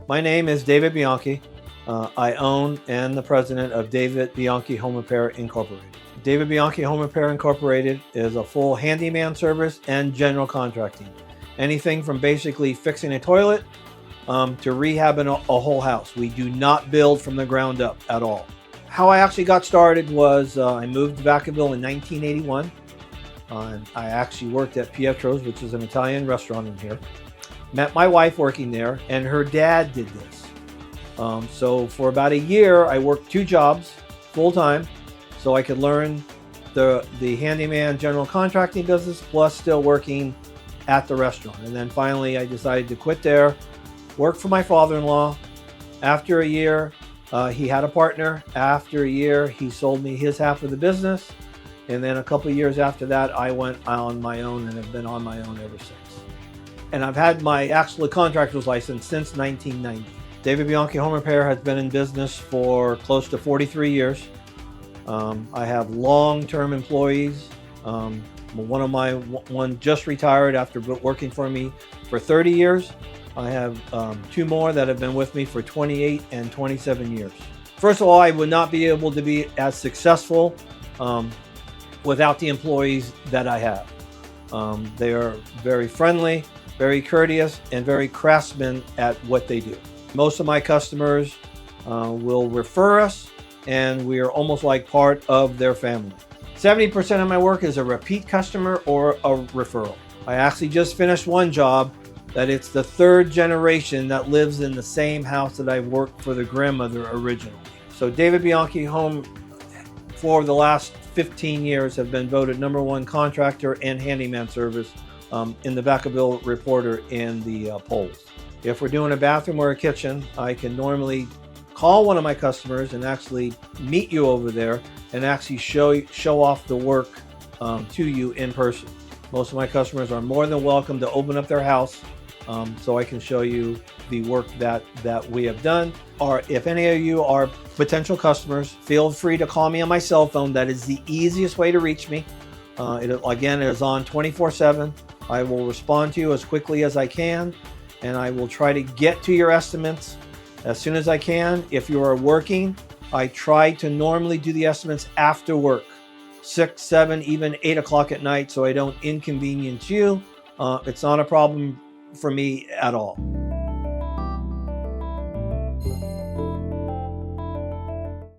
My name is David Bianchi. I own and the president of David Bianchi Home Repair Incorporated. David Bianchi Home Repair Incorporated is a full handyman service and general contracting. Anything from basically fixing a toilet to rehabbing a whole house. We do not build from the ground up at all. How I actually got started was I moved to Vacaville in 1981. I actually worked at Pietro's, which is an Italian restaurant in here. Met my wife working there, and her dad did this. So for about a year, I worked 2 jobs full-time so I could learn the handyman general contracting business plus still working at the restaurant. And then finally, I decided to quit there, work for my father-in-law. After a year, he had a partner. After a year, he sold me his half of the business. And then a couple of years after that, I went on my own and have been on my own ever since. And I've had my actual contractor's license since 1990. David Bianchi Home Repair has been in business for close to 43 years. I have long-term employees. One just retired after working for me for 30 years. I have 2 more that have been with me for 28 and 27 years. First of all, I would not be able to be as successful without the employees that I have. They are very friendly, very courteous, and very craftsman at what they do. Most of my customers will refer us, and we are almost like part of their family. 70% of my work is a repeat customer or a referral. I actually just finished one job that it's the 3rd generation that lives in the same house that I worked for the grandmother originally. So David Bianchi Home for the last 15 years have been voted #1 contractor and handyman service in the Vacaville Reporter in the polls. If we're doing a bathroom or a kitchen, I can normally call one of my customers and actually meet you over there and actually show off the work to you in person. Most of my customers are more than welcome to open up their house so I can show you the work that we have done. Or if any of you are potential customers, feel free to call me on my cell phone. That is the easiest way to reach me. It is on 24/7. I will respond to you as quickly as I can, and I will try to get to your estimates as soon as I can. If you are working, I try to normally do the estimates after work, 6, 7, even 8 o'clock at night, so I don't inconvenience you. It's not a problem for me at all.